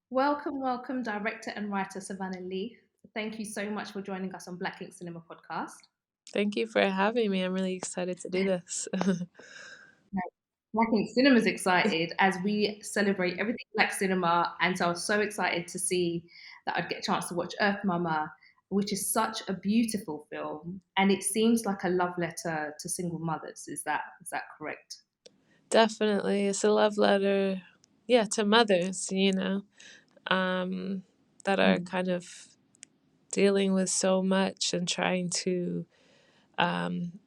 Welcome, welcome, director and writer Savanah Leah. Thank you so much for joining us on Black Ink Cinema podcast. Thank you for having me. I'm really excited to do this. Now, Black Ink Cinema is excited as we celebrate everything Black cinema, and so I was so excited to see that I'd get a chance to watch Earth Mama, which is such a beautiful film, and it seems like a love letter to single mothers. Is that correct? Definitely. It's a love letter, yeah, to mothers, um, that are Mm. kind of dealing with so much and trying to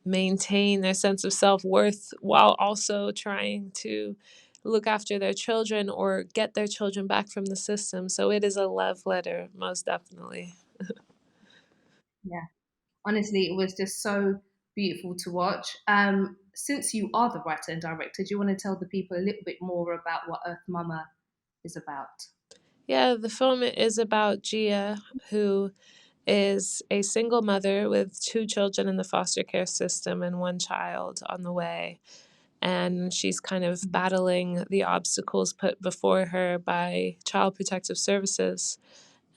maintain their sense of self worth while also trying to look after their children or get their children back from the system. So it is a love letter, most definitely. Yeah. Honestly, it was just so beautiful to watch. Since you are the writer and director, do you want to tell the people a little bit more about what Earth Mama is about? Yeah, the film is about Gia, who is a single mother with two children in the foster care system and one child on the way. And she's kind of battling the obstacles put before her by Child Protective Services.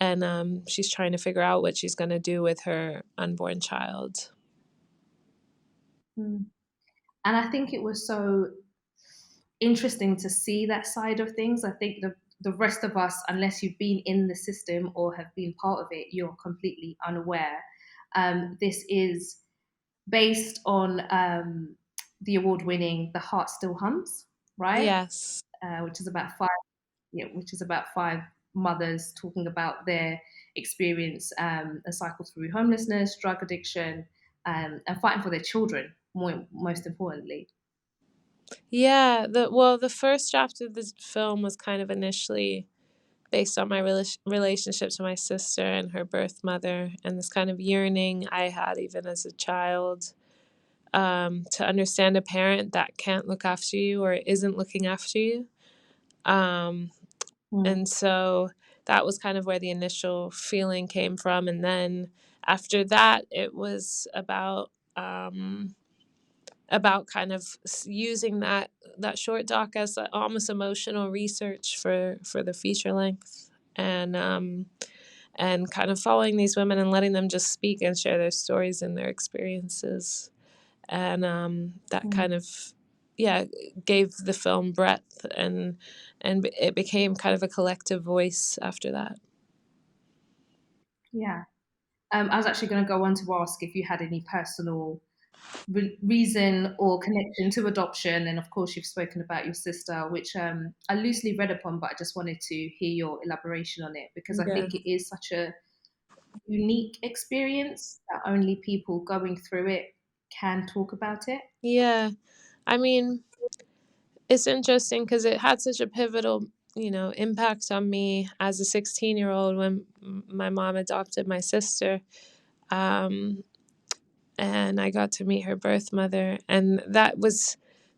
And she's trying to figure out what she's going to do with her unborn child. Mm. And I think it was so interesting to see that side of things. I think the rest of us, unless you've been in the system or have been part of it, you're completely unaware. This is based on the award-winning "The Heart Still Hums," right? Yes. Which is about five, yeah, which is about five mothers talking about their experience and cycle through homelessness, drug addiction, and fighting for their children. Most importantly, Yeah. The first draft of this film was kind of initially based on my relationship to my sister and her birth mother, and this kind of yearning I had even as a child to understand a parent that can't look after you or isn't looking after you. Um, mm. and so that was kind of where the initial feeling came from. And then after that, it was about kind of using that short doc as almost emotional research for the feature length. And kind of following these women and letting them just speak and share their stories and their experiences, and that Mm. kind of, yeah, gave the film breadth, and it became kind of a collective voice after that. Yeah. I was actually going to go on to ask if you had any personal reason or connection to adoption, and of course, you've spoken about your sister, which I loosely read upon, but I just wanted to hear your elaboration on it because I Yeah. think it is such a unique experience that only people going through it can talk about it. Yeah, I mean, it's interesting because it had such a pivotal, impact on me as a 16-year-old when my mom adopted my sister. um, and I got to meet her birth mother, and that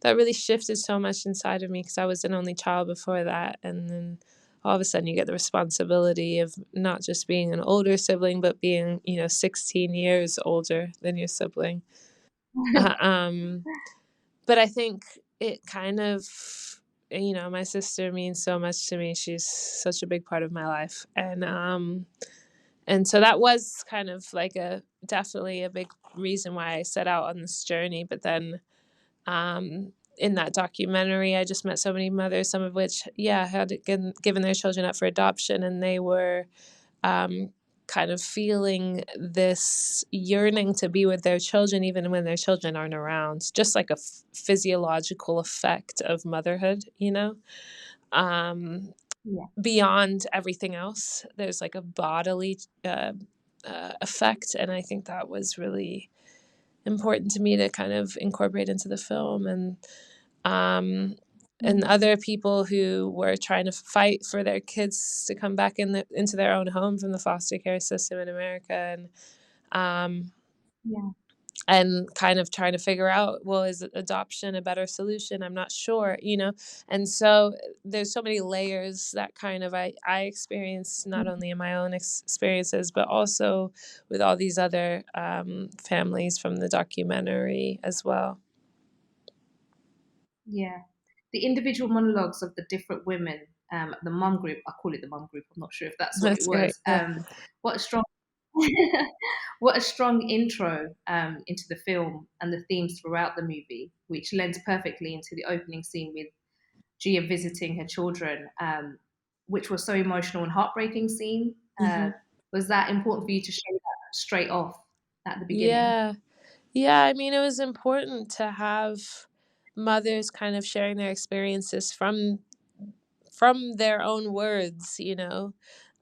really shifted so much inside of me because I was an only child before that, and then all of a sudden you get the responsibility of not just being an older sibling, but being 16 years older than your sibling. Uh, um, but I think it kind of, my sister means so much to me. She's such a big part of my life, and so that was kind of like a definitely a big reason why I set out on this journey. But then in that documentary, I just met so many mothers, some of which, yeah, had given their children up for adoption, and they were um, kind of feeling this yearning to be with their children, even when their children aren't around, just like a physiological effect of motherhood, Um, Yeah. beyond everything else. There's like a bodily effect, and I think that was really important to me to kind of incorporate into the film. Um, and Mm. other people who were trying to fight for their kids to come back into their own home from the foster care system in America, um, Yeah. and kind of trying to figure out, well, is adoption a better solution? I'm not sure. And so there's so many layers that kind of I experienced, not only in my own experiences, but also with all these other families from the documentary as well. Yeah. the individual monologues of the different women, the mum group. I call it the mum group. I'm not sure if that's what it That's great. was. Yeah. What a strong, what a strong intro into the film and the themes throughout the movie, which lends perfectly into the opening scene with Gia visiting her children, which was so emotional and heartbreaking scene. Hmm. Was that important for you to show that straight off at the beginning? Yeah. Yeah. I mean, it was important to have mothers kind of sharing their experiences from their own words,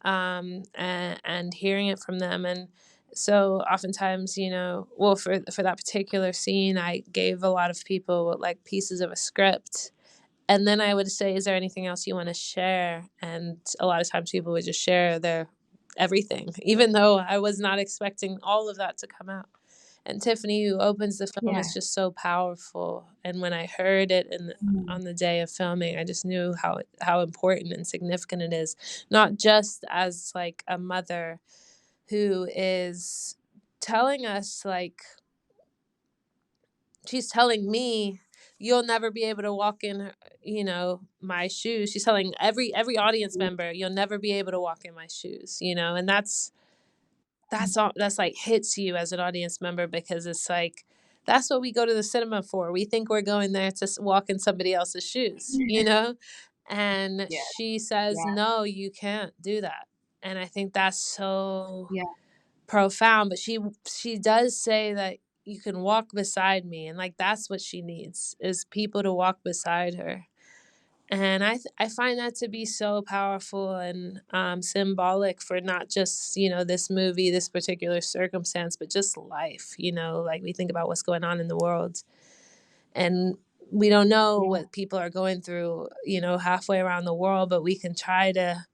and hearing it from them. And so oftentimes, well, for that particular scene, I gave a lot of people like pieces of a script. And then I would say, is there anything else you want to share? And a lot of times people would just share their everything, even though I was not expecting all of that to come out. And Tiffany, who opens the film, Yeah. is just so powerful. And when I heard it Mm. on the day of filming, I just knew how important and significant it is, not just as like a mother who is telling us like she's telling me you'll never be able to walk in my shoes. She's telling every audience member you'll never be able to walk in my shoes, and that's like hits you as an audience member, because it's like that's what we go to the cinema for. We think we're going there to walk in somebody else's shoes. And Yeah. she says, Yeah. no, you can't do that. And I think that's so Yeah. profound. But she does say that you can walk beside me, and like that's what she needs, is people to walk beside her. And I find that to be so powerful and symbolic for not just this movie, this particular circumstance, but just life. Like we think about what's going on in the world, and we don't know Yeah. what people are going through halfway around the world, but we can try to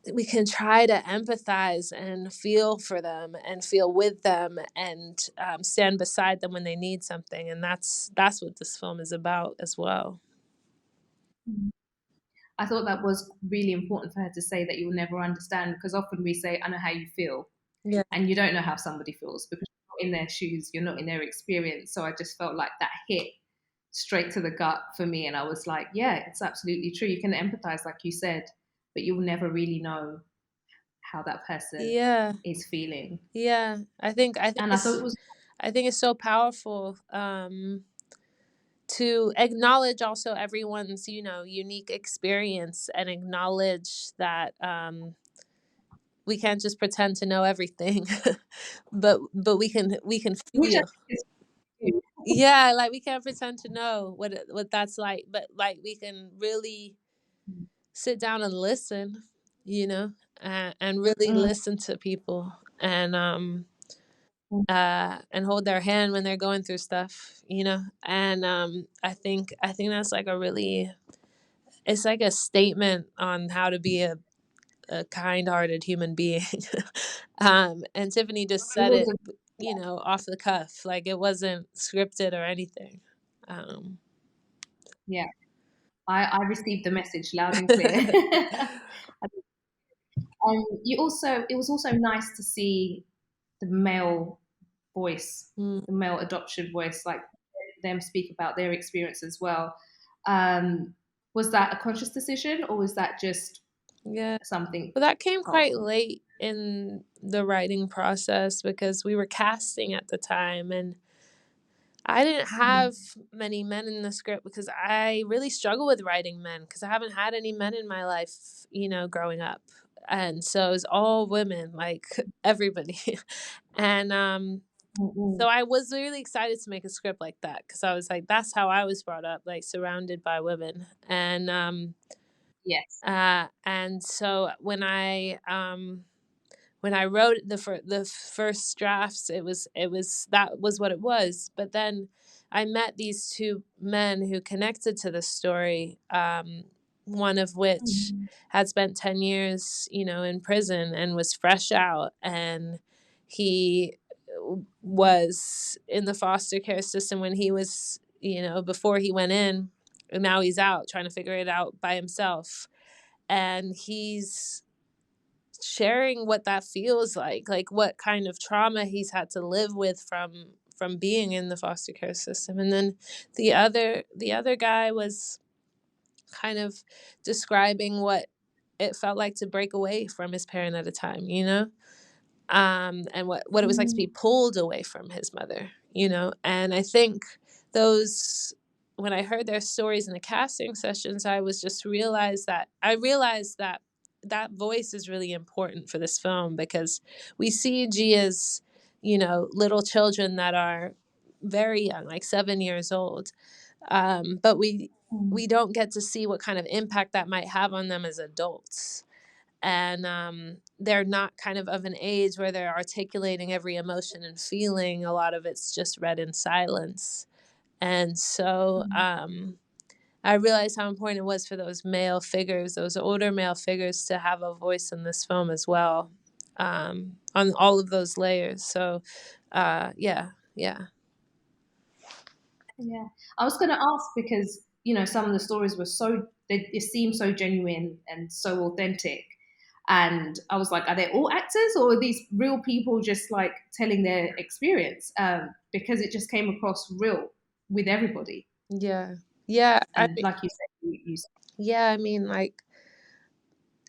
empathize and feel for them and feel with them and stand beside them when they need something. And that's what this film is about as well. Mhm. I thought that was really important for her to say that you'll never understand, because often we say, I know how you feel, Yeah. and you don't know how somebody feels because you're not in their shoes, you're not in their experience. So I just felt like that hit straight to the gut for me. And I was like, yeah, it's absolutely true. You can empathize, like you said, but you'll never really know how that person Yeah. is feeling. Yeah. I think And I thought it it's was, I think it's so powerful to acknowledge also everyone's unique experience, and acknowledge that we can't just pretend to know everything, but we can which I feel. think is true. Yeah, like we can't pretend to know what that's like, but like we can really sit down and listen, and really Mm, listen to people, mm, and hold their hand when they're going through stuff. And I think that's like a really, it's like a statement on how to be a kind-hearted human being. And Tiffany just it said was it, off the cuff, like it wasn't scripted or anything. um yeah, I received the message loud and clear. It was also nice to see the male voice, Mm, the male adoption voice, like them speak about their experience as well. Um, was that a conscious decision, or was that just yeah. something? Well, that came Oh, quite late in the writing process because we were casting at the time, and I didn't have many men in the script because I really struggle with writing men because I haven't had any men in my life, growing up. And so it was all women, like everybody. And so mm-mm. I was really excited to make a script like that because I was like, that's how I was brought up, like surrounded by women. Yes. And so when I wrote the first drafts, it was that was what it was. But then I met these two men who connected to the story. One of which Mm-hmm. had spent 10 years, in prison and was fresh out, and he was in the foster care system when he was, before he went in, and now he's out trying to figure it out by himself, and he's sharing what that feels like what kind of trauma he's had to live with from being in the foster care system. And then the other guy was kind of describing what it felt like to break away from his parent at a time, and what it was like to be Mm. pulled away from his mother, and I think those when I heard their stories in the casting sessions, I realized that that voice is really important for this film, because we see Gia's, little children that are very young, like 7 years old, but we Mm. don't get to see what kind of impact that might have on them as adults. And they're not kind of an age where they're articulating every emotion and feeling. A lot of it's just read in silence. And so Mm. I realized how important it was for those male figures, those older male figures, to have a voice in this film as well, on all of those layers. So, yeah, yeah. Yeah, I was going to ask because some of the stories were it seemed so genuine and so authentic, and I was like, are they all actors or are these real people just like telling their experience? Because it just came across real with everybody, Yeah. Yeah. and like you said, you Yeah. I mean, like,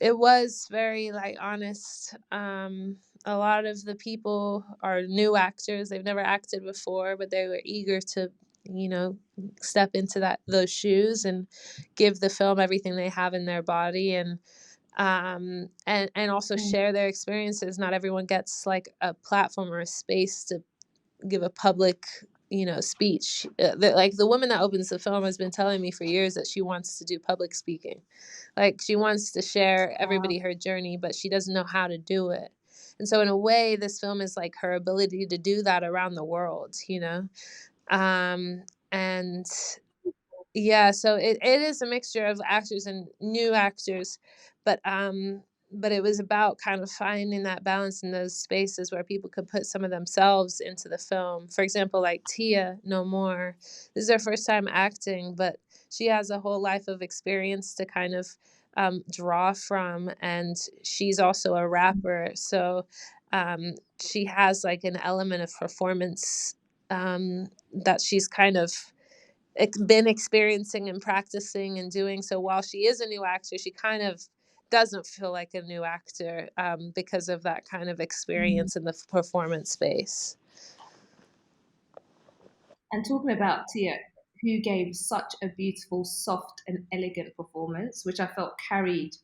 it was very, like, honest. A lot of the people are new actors. They've never acted before, but they were eager to, you know, step into those shoes and give the film everything they have in their body, and also mm, share their experiences. Not everyone gets like a platform or a space to give a public, speech. Like, the woman that opens the film has been telling me for years that she wants to do public speaking. Like, she wants to share wow. everybody her journey, but she doesn't know how to do it. And so in a way, this film is like her ability to do that around the world. And yeah, so it is a mixture of actors and new actors, but it was about kind of finding that balance in those spaces where people could put some of themselves into the film. For example, like Tia No More. This is her first time acting, but she has a whole life of experience to kind of draw from, and she's also a rapper, so she has like an element of performance that she's kind of been experiencing and practicing and doing. So while she is a new actor, she kind of doesn't feel like a new actor, because of that kind of Mm. experience in the performance space. And talking about Tia, who gave such a beautiful, soft, and elegant performance, which I felt carried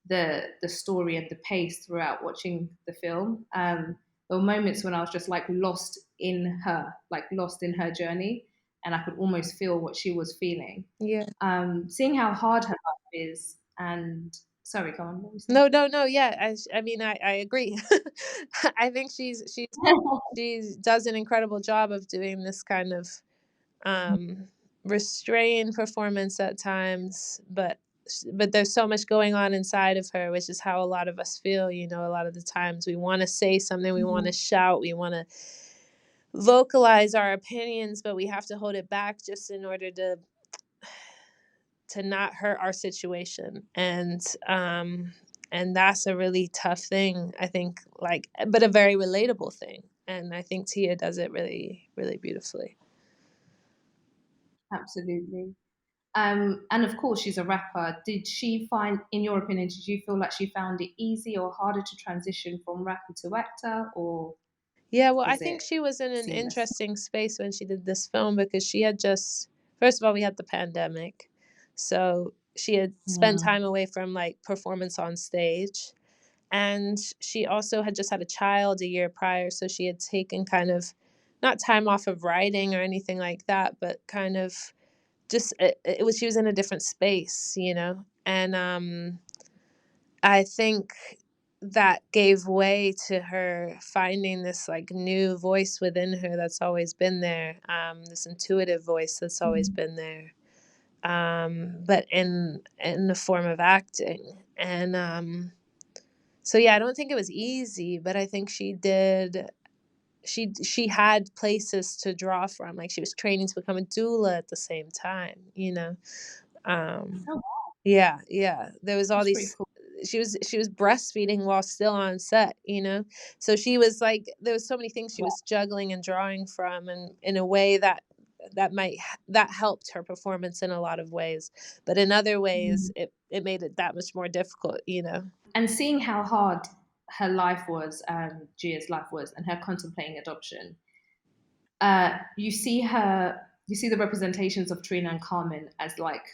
the story and the pace throughout watching the film. There were moments when I was just like lost in her journey, and I could almost feel what she was feeling. Yeah. Seeing how hard her life is, and sorry, go on. What were you saying? No, no, no. Yeah, I mean, I agree. I think she does an incredible job of doing this kind of um, restrained performance at times, but there's so much going on inside of her, which is how a lot of us feel. A lot of the times we want to say something, we want to shout, we want to vocalize our opinions, but we have to hold it back just in order to not hurt our situation. And that's a really tough thing, I think, like, but a very relatable thing. And I think Tia does it really, really beautifully. Absolutely. And of course, she's a rapper. Did she find, in your opinion, did you feel like she found it easy or harder to transition from rapper to actor, or Yeah, well, I was think it she was in an seamless? interesting space when she did this film, because she had just, first of all, we had the pandemic. So she had spent Mm. time away from like performance on stage. And she also had just had a child a year prior. So she had taken kind of not time off of writing or anything like that, but kind of just, she was in a different space. And I think that gave way to her finding this like new voice within her that's always been there, this intuitive voice that's always Mm. been there, but in the form of acting. And so yeah, I don't think it was easy, but I think she had places to draw from. Like, she was training to become a doula at the same time. um Oh, yeah, yeah. There was all that's pretty these cool. she was breastfeeding while still on set, so she was like, there was so many things she was juggling and drawing from, and in a way that helped her performance in a lot of ways, but in other ways Mm. it made it that much more difficult. And seeing how hard her life was, Gia's life was, and her contemplating adoption, you see the representations of Trina and Carmen as like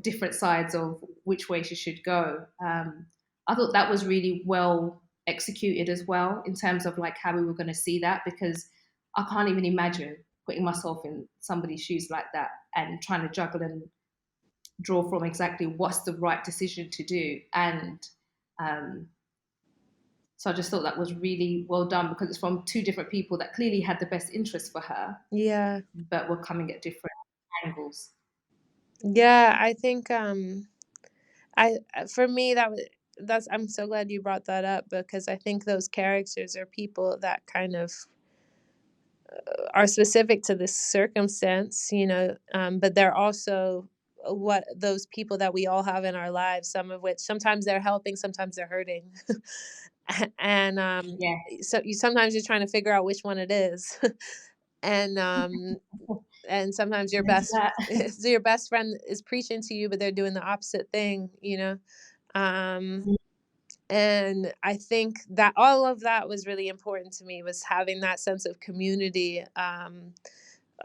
different sides of which way she should go. I thought that was really well executed as well in terms of like how we were going to see that, because I can't even imagine putting myself in somebody's shoes like that and trying to juggle and draw from exactly what's the right decision to do. And um, so I just thought that was really well done, because it's from two different people that clearly had the best interest for her, Yeah. but were coming at different angles. Yeah, I think I for me that's I'm so glad you brought that up, because I think those characters are people that kind of are specific to this circumstance, but they're also what those people that we all have in our lives, some of which sometimes they're helping, sometimes they're hurting. And Yeah, so sometimes you're trying to figure out which one it is. and and sometimes your into best that. so your best friend is preaching to you, but they're doing the opposite thing. um and I think that all of that was really important to me, was having that sense of community,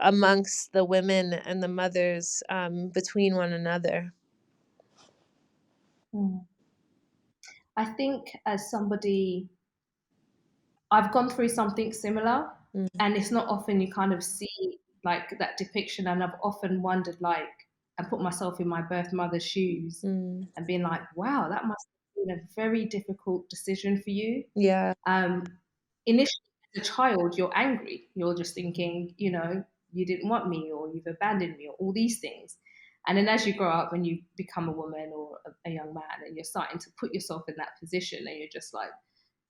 amongst the women and the mothers, between one another. Mm. I think as somebody, I've gone through something similar, Mm, and it's not often you kind of see like that depiction. And I've often wondered, like, and put myself in my birth mother's shoes mm, and been like, wow, that must have been a very difficult decision for you. yeah, Um, Initially, as a child, you're angry. You're just thinking, you didn't want me, or you've abandoned me, or all these things. And then as you grow up and you become a woman or a young man, and you're starting to put yourself in that position, and you're just like,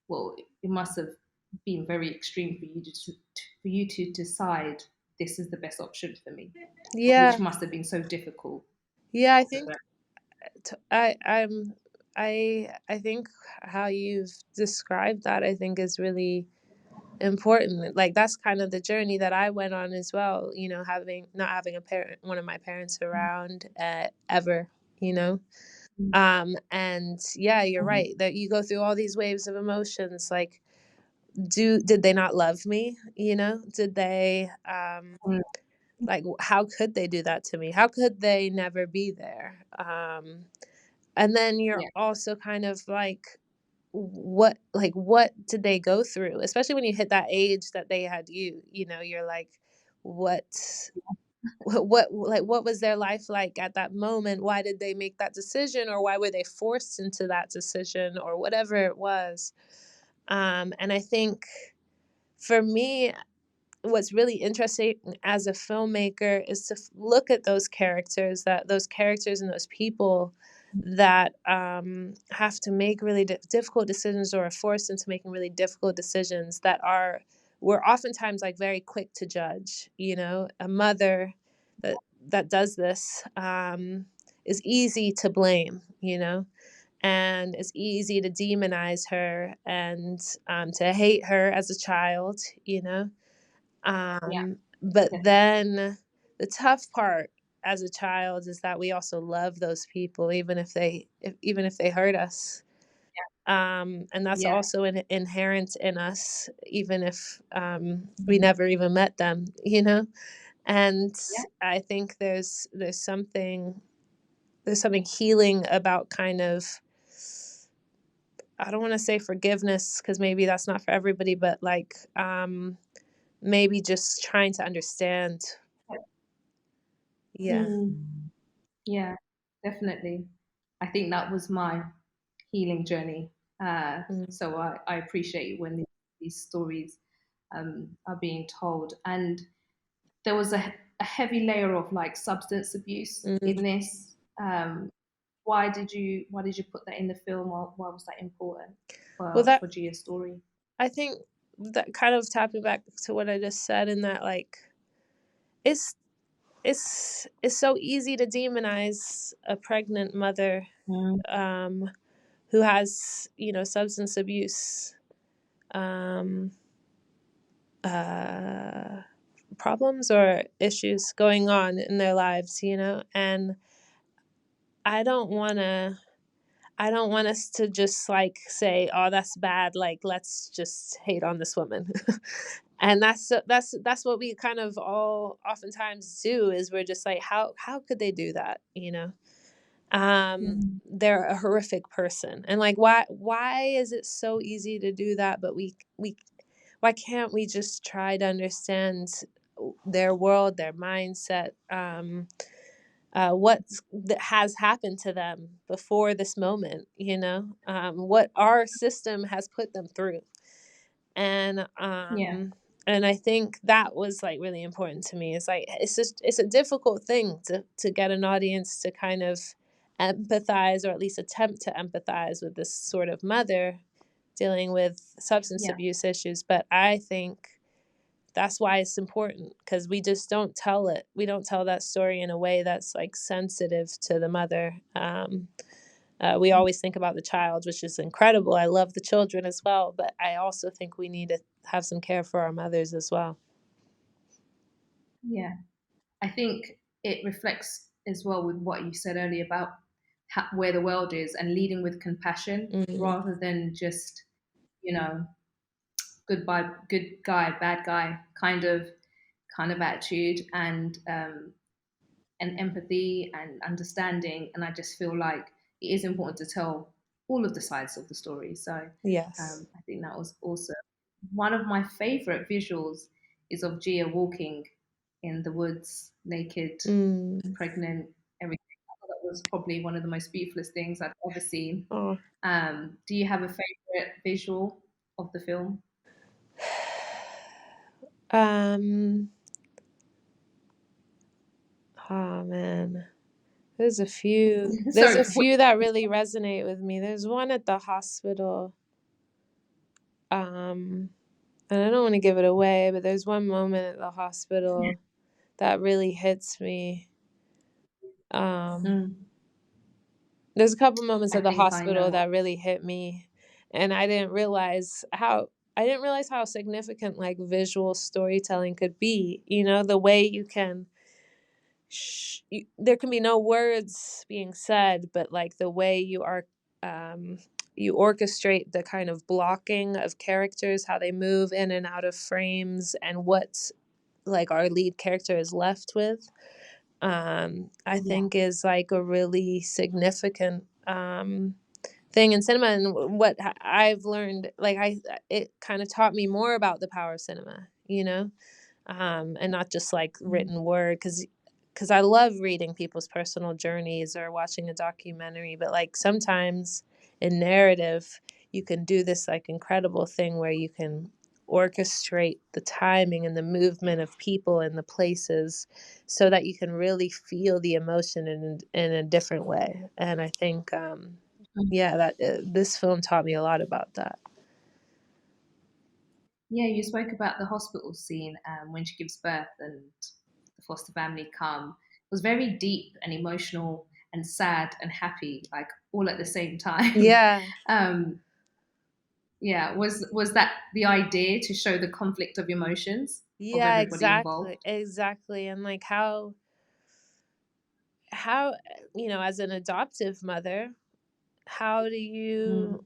well, it must have been very extreme for you to decide this is the best option for me, yeah, which must have been so difficult. yeah. I So think I think how you've described that, I think, is really important. Like, that's kind of the journey that I went on as well, having not having a parent one of my parents around, ever, you know and yeah, you're mm-hmm. right that you go through all these waves of emotions, like, did they not love me, did they, like, how could they do that to me, how could they never be there, and then you're Yeah, also kind of like, what did they go through, especially when you hit that age that they had you're like, what what was their life like at that moment, why did they make that decision, or why were they forced into that decision, or whatever it was. And I think for me, what's really interesting as a filmmaker is to look at those characters and those people that have to make really difficult decisions, or are forced into making really difficult decisions, that are we're oftentimes like very quick to judge. A mother that does this, is easy to blame, and it's easy to demonize her, and to hate her as a child, yeah, but definitely. then the tough part as a child is that we also love those people, even if they hurt us. And that's Yeah, also inherent in us, even if we mhm, never even met them. And yeah, I think there's something healing about kind of, I don't want to say forgiveness, because maybe that's not for everybody, but like, maybe just trying to understand. Yeah. mm, yeah, definitely. I think that was my healing journey. Mm, So I appreciate when these stories are being told. And there was a heavy layer of like substance abuse mm. in this. Why did you put that in the film? Why was that important Well, that for Gia's story? I think that kind of tapping back to what I just said, in that, like, it's it's so easy to demonize a pregnant mother, Mm, um, who has, substance abuse um, uh, problems or issues going on in their lives, and I don't want to. I don't want us to just like say, "Oh, that's bad." Like, let's just hate on this woman, and that's what we kind of all oftentimes do. Is we're just like, how could they do that? Mm. They're a horrific person, and like, why is it so easy to do that? But we why can't we just try to understand their world, their mindset, what has happened to them before this moment, what our system has put them through. And Yeah. and I think that was like really important to me. It's like it's a difficult thing to get an audience to kind of empathize, or at least attempt to empathize with this sort of mother dealing with substance Yeah. abuse issues. But I think that's why it's important, because we just don't tell it. We don't tell that story in a way that's like sensitive to the mother. We always think about the child, which is incredible. I love the children as well, but I also think we need to have some care for our mothers as well. Yeah. I think it reflects as well with what you said earlier about where the world is and leading with compassion Mm-hmm. rather than just, you know, goodbye, good guy, bad guy kind of attitude and empathy and understanding. And I just feel like it is important to tell all of the sides of the story. So Yes. I think that was also one of my favorite visuals is of Gia walking in the woods, naked, Mm. pregnant, everything. I thought that was probably one of the most beautiful things I've ever seen. Oh. Do you have a favorite visual of the film? um. Oh man. There's a few. There's Sorry. a few that really resonate with me. There's one at the hospital. Um, and I don't want to give it away, but there's one moment at the hospital that really hits me. Um, Mm, there's a couple moments I at the think I know hospital what. that really hit me, and I didn't realize how significant like visual storytelling could be. The way you can there can be no words being said, but like the way um, you orchestrate the kind of blocking of characters, how they move in and out of frames, and what like our lead character is left with. I Yeah. think is like a really significant thing in cinema, and what I've learned, like it kind of taught me more about the power of cinema, and not just like Mm, written word, because I love reading people's personal journeys or watching a documentary, but like sometimes in narrative you can do this like incredible thing where you can orchestrate the timing and the movement of people and the places so that you can really feel the emotion in a different way. And I think mm. yeah, that this film taught me a lot about that. Yeah, you spoke about the hospital scene when she gives birth and the foster family come. It was very deep and emotional and sad and happy, like all at the same time. Yeah. um, yeah, was that the idea to show the conflict of emotions of Yeah, everybody exactly, involved? exactly. And like how as an adoptive mother, how do Mm. you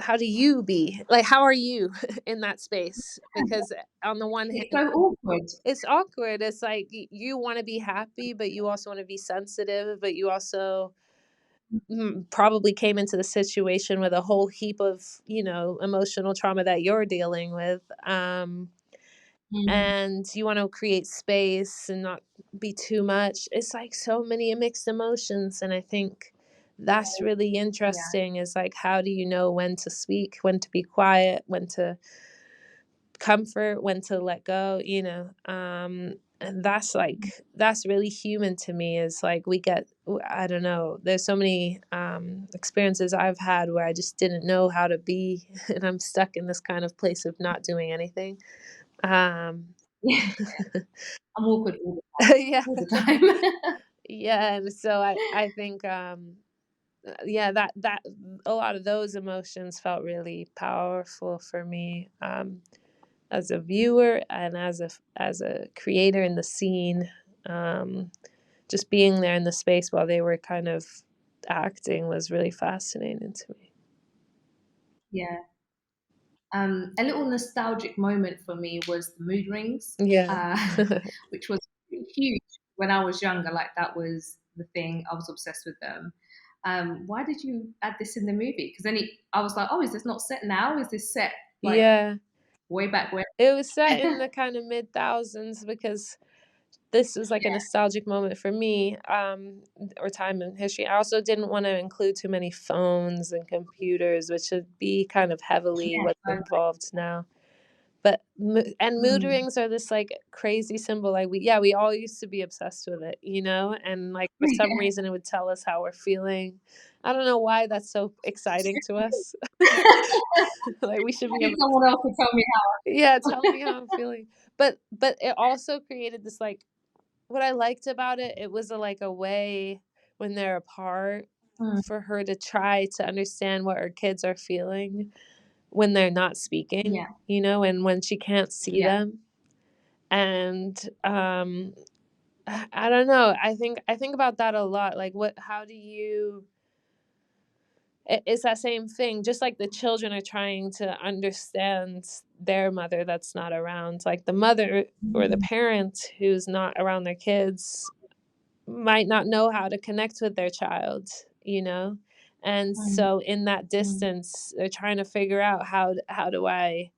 how do you be like, how are you in that space? Because on the one It's hand so awkward. it's awkward. It's like you want to be happy, but you also want to be sensitive, but you also probably came into the situation with a whole heap of emotional trauma that you're dealing with. Mm. And you want to create space and not be too much. It's like so many mixed emotions, and I think that's really Yeah. interesting, is like, how do you know when to speak, when to be quiet, when to comfort, when to let go, and that's really human to me. Is like, I don't know, there's so many experiences I've had where I just didn't know how to be and I'm stuck in this kind of place of not doing anything. um Yeah. I'm awkward yeah. all the time. Yeah, and so I think yeah, that a lot of those emotions felt really powerful for me, as a viewer and as a creator in the scene. Um, just being there in the space while they were kind of acting was really fascinating to me. Yeah. A little nostalgic moment for me was the mood rings, Yeah. uh, which was huge when I was younger. Like that was the thing. I was obsessed with them. Why did you add this in the movie? Because I was like, oh, is this not set now? Is this set like Yeah. way back when? It was set in the kind of mid thousands because this was like a nostalgic moment for me, or time in history. I also didn't want to include too many phones and computers, which would be kind of heavily Yeah, what's so, involved now. But mood mm. rings are this like crazy symbol. Like we all used to be obsessed with it, you know. And like for some Yeah. reason, it would tell us how we're feeling. I don't know why that's so exciting to us. Like we should I be need able to, someone else to tell me yeah, tell me how I'm feeling. But it also created this like, what I liked about it, it was like a way when they're apart how. Mm. for her to try to understand what her kids are feeling when they're not Yeah, speaking, you know, and when she can't see yeah, them. And I don't know. I think about that a lot. Like how do you it's that same thing, just like the children are trying to understand their mother that's not around. Like the mother or the mm. parent who's not around their kids might not know how to connect with their child, you know? And Mm. so in that Mm. distance, they're trying to figure out how do I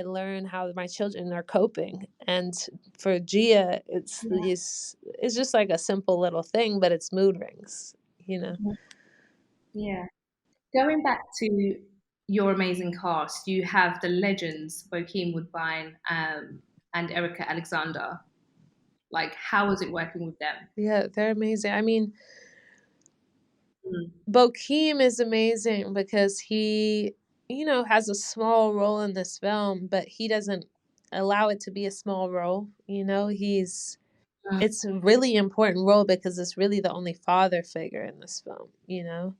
learn how my children are coping? And for Gia, Yeah. it's just like a simple little thing, but it's mood rings, you know? Mhm. Yeah. Going back to your amazing cast, you have the legends, Bokeem Woodbine, and Erica Alexander. Like, how was it working with them? Yeah, they're amazing. I mean, Mm. Bokeem is amazing because he, you know, has a small role in this film, but he doesn't allow it to be a small role. You know, Mm. it's a really important role because it's really the only father figure in this film, you know?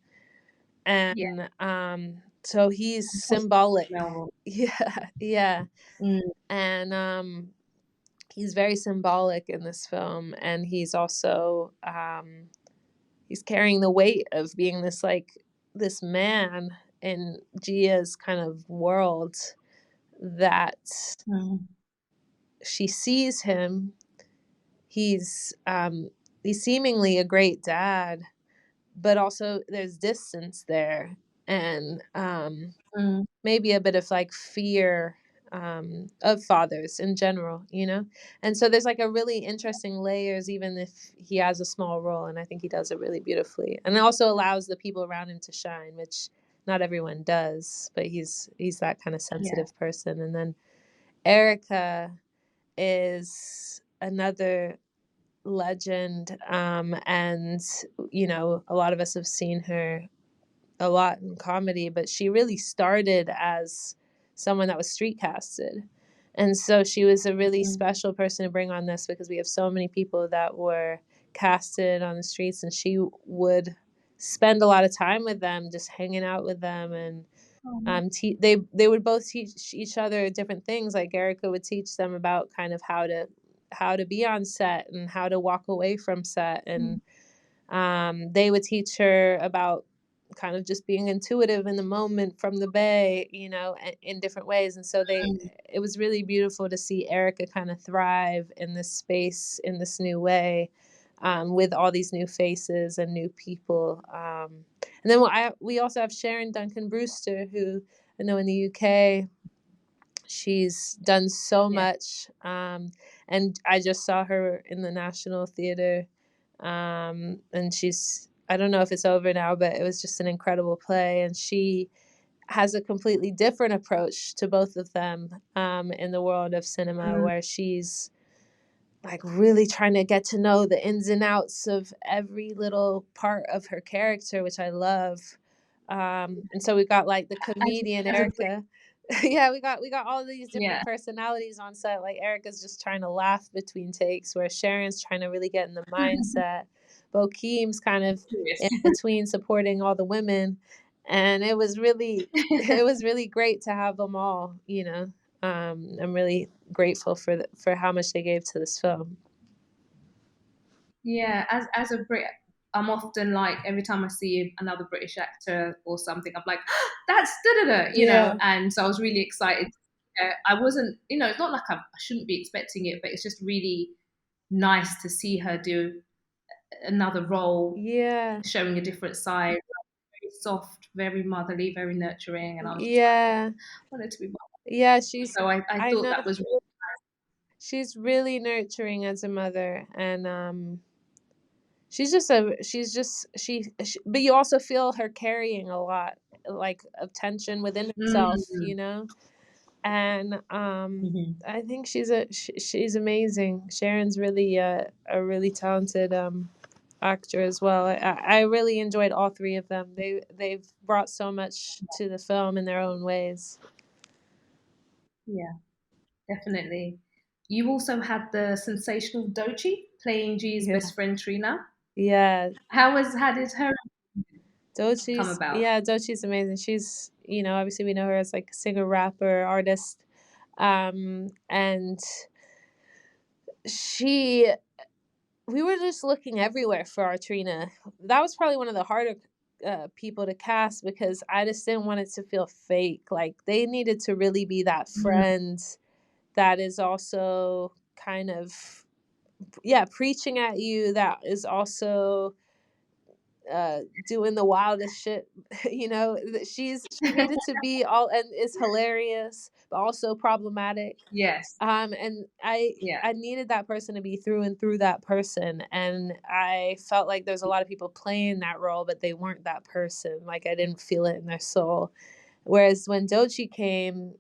Yeah. And so he's Positive symbolic. female role. Yeah, yeah. Mm. And he's very symbolic in this film, and he's also he's carrying the weight of being this like this man in Gia's kind of world, that Mm. she sees him. He's he's seemingly a great dad, but also there's distance there, and Mm. maybe a bit of like fear of fathers in general, you know? And so there's like a really interesting layers, even if he has a small role. And I think he does it really beautifully. And it also allows the people around him to shine, which not everyone does, but he's that kind of Yeah. sensitive person. And then Erica is another legend. And, you know, a lot of us have seen her a lot in comedy, but she really started as someone that was street casted. And so she was a really Mm. special person to bring on this because we have so many people that were casted on the streets, and she would spend a lot of time with them, just hanging out with them. And Oh, they would both teach each other different things. Like Erica would teach them about kind of how to be on set and how to walk away from set, and mm. they would teach her about kind of just being intuitive in the moment from the bay, you know, in different ways. And so Mm. it was really beautiful to see Erica kind of thrive in this space in this new way, with all these new faces and new people. And then we also have Sharon Duncan-Brewster, who I know in the UK, she's done so Yeah. much. And I just saw her in the National Theater. And I don't know if it's over now, but it was just an incredible play. And she has a completely different approach to both of them, in the world of cinema, Mm. where she's like really trying to get to know the ins and outs of every little part of her character, which I love. And so we got like the comedian As a Brit, Erica. Yeah, we got all these different yeah. personalities on set. Like Erica's just trying to laugh between takes, where Sharon's trying to really get in the mindset. Bokeem's kind of Curious. in between supporting all the women, and it was really great to have them all. I'm really grateful for how much they gave to this film. Yeah, as a Brit, I'm often like every time I see another British actor or something, I'm like, that's da da da, Yeah, And so I was really excited. I wasn't, it's not like I shouldn't be expecting it, but it's just really nice to see her do another role, yeah, showing a different side, very soft, very motherly, very nurturing, and I was just like, yeah, I wanted to be mom. yeah. So I I thought know that was really she's really nurturing as a mother, and but you also feel her carrying a lot, like, of tension within herself, mm, and mhm. I think she's amazing. Sharon's really a really talented actor as well. I really enjoyed all three of them. They've brought so much to the film in their own ways. Yeah, definitely. You also had the sensational Dochi playing G's Yeah, best friend Trina. yeah. How did her come about? Dochi's amazing. She's, obviously we know her as like a singer, rapper, artist. And she we were just looking everywhere for our Trina. That was probably one of the harder people to cast, because I just didn't want it to feel fake. Like, they needed to really be that Mm, friend that is also kind of, yeah, preaching at you, that is also doing the wildest shit. She needed to be all, and is hilarious but also problematic. yes. And Yeah. I needed that person to be through and through that person, and I felt like there's a lot of people playing that role, but they weren't that person. Like, I didn't feel it in their soul. Whereas when Dochi came,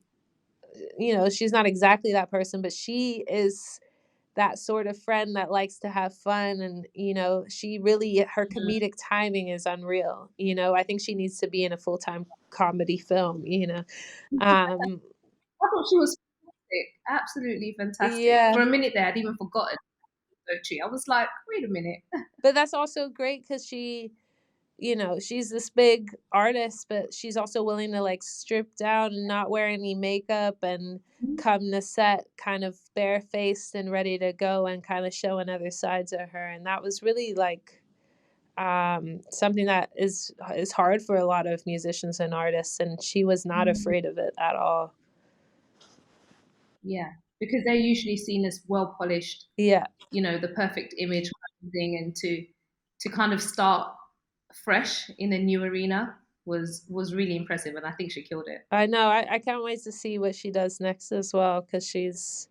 she's not exactly that person, but she is that sort of friend that likes to have fun, and she really, her Mhm. comedic timing is unreal. I think she needs to be in a full-time comedy film. um I thought she was fantastic, absolutely fantastic. yeah, For a minute there, I'd even forgotten Dochi. I was like, wait a minute. but that's also great because she's this big artist, but she's also willing to, like, strip down and not wear any makeup and come to set kind of barefaced and ready to go and kind of show another sides of her. And that was really, like, something that is hard for a lot of musicians and artists, and she was not Mm, afraid of it at all. yeah, because they're usually seen as well polished, Yeah, the perfect image kind of thing, and to kind of start fresh in a new arena was really impressive, and I think she killed it. I know. I can't wait to see what she does next as well, because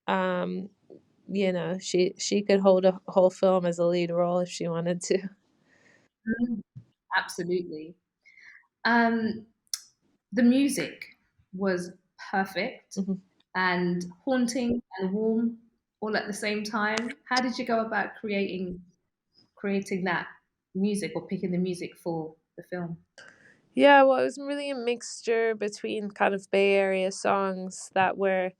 um she could hold a whole film as a lead role if she wanted to. Mm, absolutely. Um, the music was perfect Mhm. and haunting and warm all at the same time. How did you go about creating that music or picking the music for the film? Yeah, well, it was really a mixture between kind of Bay Area songs that were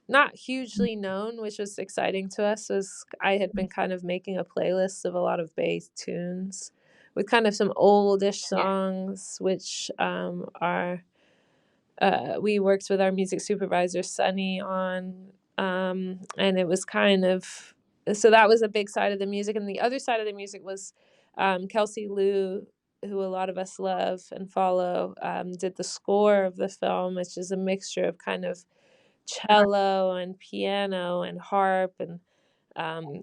not hugely known, which was exciting to us, as I had been kind of making a playlist of a lot of Bay tunes with kind of some oldish Yeah. songs, which are we worked with our music supervisor Sunny on, and it was kind of, so that was a big side of the music, and the other side of the music was Kelsey Lou, who a lot of us love and follow, did the score of the film, which is a mixture of kind of cello and piano and harp, and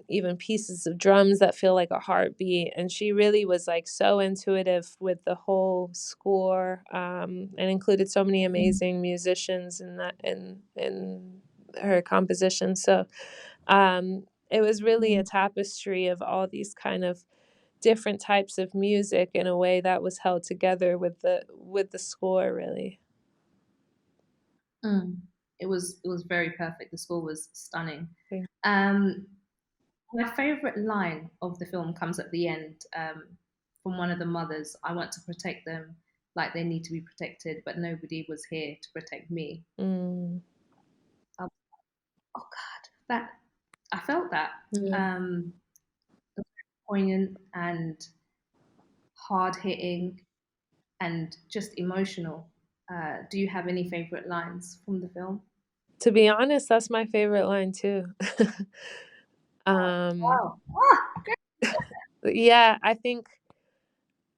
even pieces of drums that feel like a heartbeat. And she really was, like, so intuitive with the whole score, and included so many amazing musicians in her composition. So it was really a Mm. tapestry of all these kind of different types of music in a way that was held together with the score, really. Mm. It was very perfect. The score was stunning. Thank- Um, my favorite line of the film comes at the end, from one of the mothers. I want to protect them like they need to be protected, but nobody was here to protect me. Mm, Oh, oh God, that I felt that. yeah. Um, poignant and hard hitting and just emotional. Do you have any favorite lines from the film? To be honest, that's my favorite line too. um, Wow. Ah, yeah, I think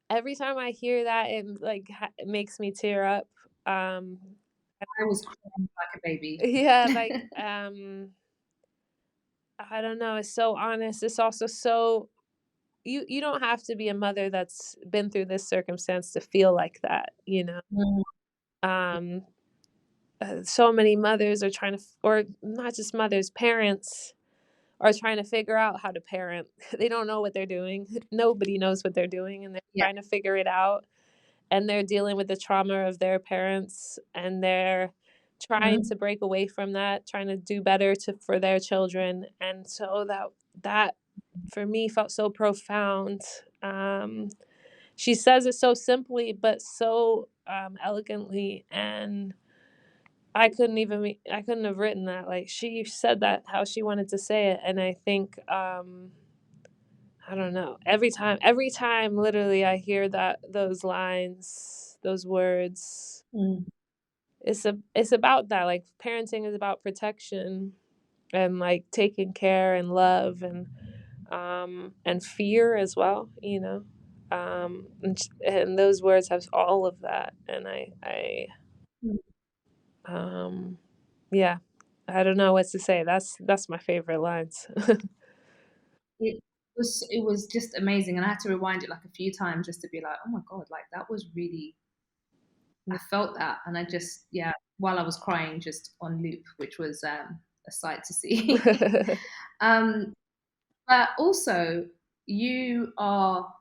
every time I hear that, it makes me tear up. Um, I was crying like a baby. yeah, I don't know. It's so honest. It's also so you don't have to be a mother that's been through this circumstance to feel like that. Mm, Um, so many mothers are trying to, or not just mothers, parents are trying to figure out how to parent. They don't know what they're doing. Nobody knows what they're doing, and they're yeah. trying to figure it out. And they're dealing with the trauma of their parents, and they're trying Mhm. to break away from that, trying to do better for their children. And so that for me felt so profound. She says it so simply, but so elegantly, and I couldn't have written that. Like, she said that how she wanted to say it, and I think I don't know. Every time literally I hear those lines, those words, Mm, it's about that. Like, parenting is about protection and like taking care and love and fear as well, and those words have all of that, and mm. um yeah, I don't know what to say. That's my favorite lines. It was just amazing, and I had to rewind it like a few times just to be like, oh my god, like that was really. I felt that, and I just while I was crying, just on loop, which was a sight to see. um, but also, you are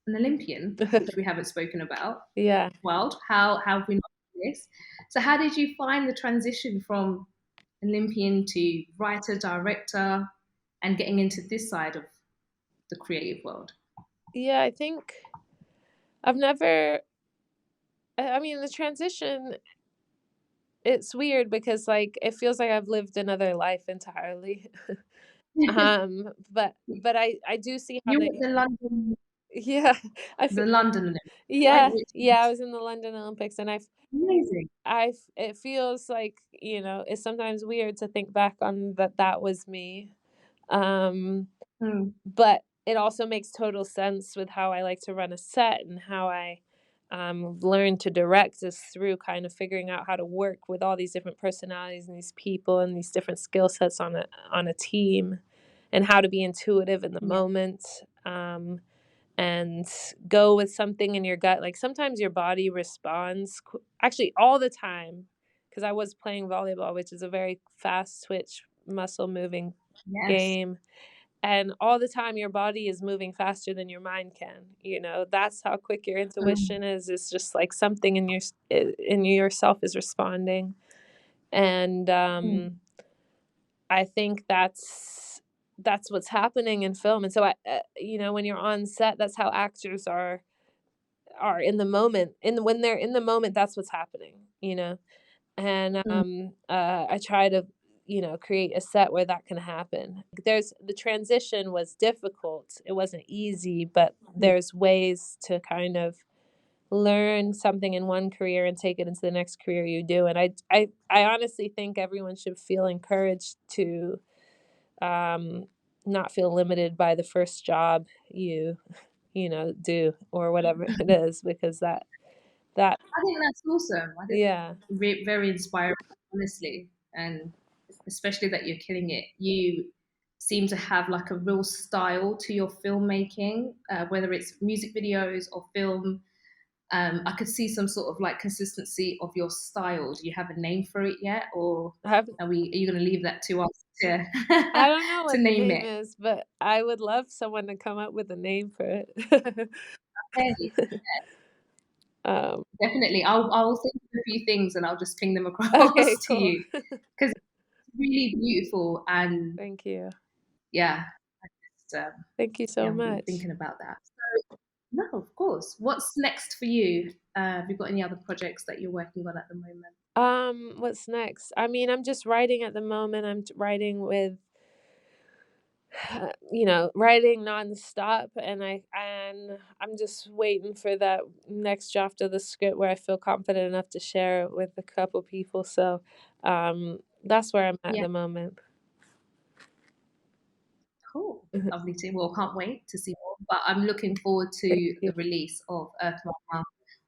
an Olympian, which we haven't spoken about. Yeah. World, how have we not done this? So, how did you find the transition from Olympian to writer, director, and getting into this side of the creative world? Yeah, I think I've never I mean, the transition, it's weird because, like, it feels like I've lived another life entirely. But I do see how You were at they. the London, Yeah, I the fe London Olympics, right? yeah, Which yeah, I is was in the London Olympics, and amazing. it feels like, it's sometimes weird to think back on that was me. Um Mm, But it also makes total sense with how I like to run a set and how I learn to direct is through kind of figuring out how to work with all these different personalities and these people and these different skill sets on a team, and how to be intuitive in the yeah, moment, and go with something in your gut. Like, sometimes your body responds actually all the time, because I was playing volleyball, which is a very fast twitch muscle moving yes. game, and all the time your body is moving faster than your mind can. That's how quick your Mm, intuition is. It's just like something in yourself is responding. And mm, I think that's what's happening in film. And so when you're on set, that's how actors are in the moment. When they're in the moment, that's what's happening. And mm, I try to create a set where that can happen. There's The transition was difficult, it wasn't easy, but yeah, there's ways to kind of learn something in one career and take it into the next career you do. And I honestly think everyone should feel encouraged to um, not feel limited by the first job you do, or whatever it is, because that I think that's awesome. I think yeah. very inspiring, honestly, and especially that you're killing it. You seem to have like a real style to your filmmaking, whether it's music videos or film. I could see some sort of like consistency of your style. Do you have a name for it yet, or I have are you going to leave that to us to I don't know to what the name name it? is, but I would love someone to come up with a name for it. Hey, um, definitely. I'll think of a few things and I'll just ping them okay, across to cool. you because it's really beautiful and Thank you. yeah, just, Thank you yeah, so I've been much. thinking about that. So, no, of course. What's next for you? Have you got any other projects that you're working on at the moment? What's next? I mean, I'm just writing at the moment. Writing with writing nonstop, and I'm just waiting for that next draft of the script where I feel confident enough to share it with a couple people. So that's where I'm at Yeah, the moment. cool. Lovely too. Well, can't wait to see more. But I'm looking forward Thank to you. the release of Earth Mama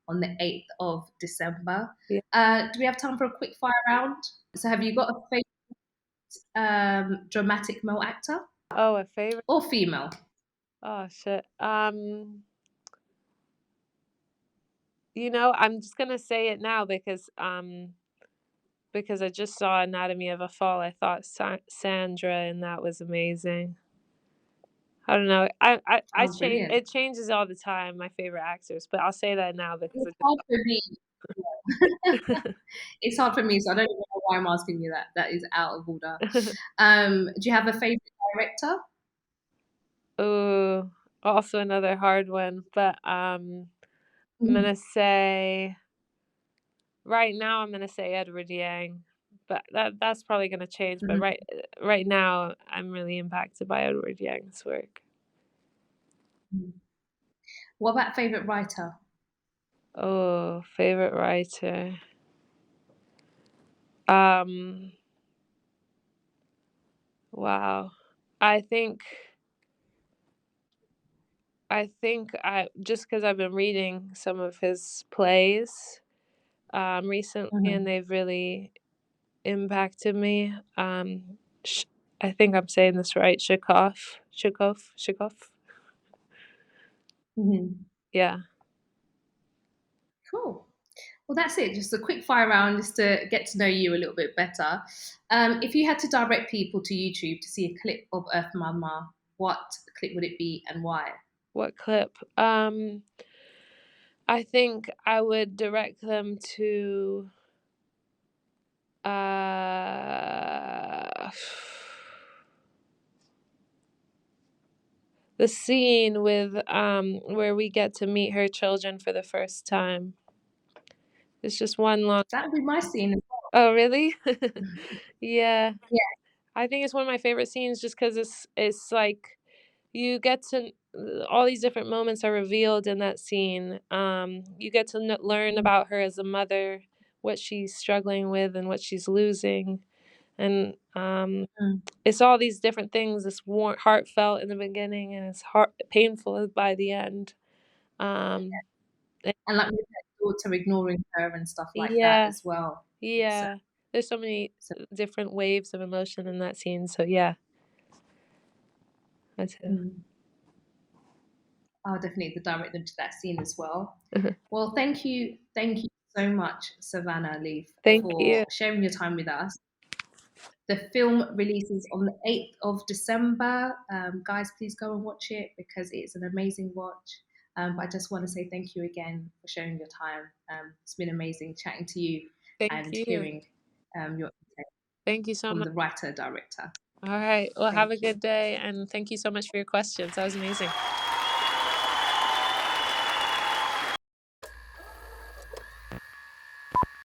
on the 8th of December. Yeah. Do we have time for a quick fire round? So, have you got a favorite dramatic male actor Oh, a favorite. or female? Oh shit. I'm just gonna say it now because I just saw Anatomy of a Fall. I thought Sandra, and that was amazing. I don't know. I Oh, change. brilliant. It changes all the time. My favorite actors, but I'll say that now because It's hard for me. It's hard for me, so I don't even know why I'm asking you that. That is out of order. Do you have a favorite director? Ooh, also another hard one. But I'm Mhm. gonna say right now. I'm gonna say Edward Yang, but that's probably gonna change. But Mhm. right now, I'm really impacted by Edward Yang's work. Mhm. What about favorite writer? Oh, favorite writer. Um, wow. I think I just because I've been reading some of his plays recently, and Mhm. they've really impacted me. Sh- I think I'm saying this right. Shikov. Mhm. Yeah. Cool. Well, that's it. Just a quick fire round just to get to know you a little bit better. If you had to direct people to YouTube to see a clip of Earth Mama, what clip would it be and why? What clip? I think I would direct them to uh the scene with where we get to meet her children for the first time. It's just one long. That would be my scene as Oh, really? Yeah. well. I think it's one of my favorite scenes just because it's like you get to all these different moments are revealed in that scene. You get to learn Yeah. about her as a mother, what she's struggling with, and what she's losing, and Mm. it's all these different things. It's heartfelt in the beginning, and it's painful by the end. Um, and- And like with her daughter ignoring her and stuff like that yeah, as well. It's yeah. There's so many so different waves of emotion in that scene. So yeah, that's it. mm. I'll definitely direct them to that scene as well. Well, thank you so much, Savanah Leaf, Thank you. for sharing your time with us. The film releases on the 8th of December. Guys, please go and watch it because it's an amazing watch. But I just want to say thank you again for sharing your time. It's been amazing chatting to you Thank and you. hearing your insight Thank you so from much. the writer director. All right. Well, have a Thank you. good day, and thank you so much for your questions. That was amazing.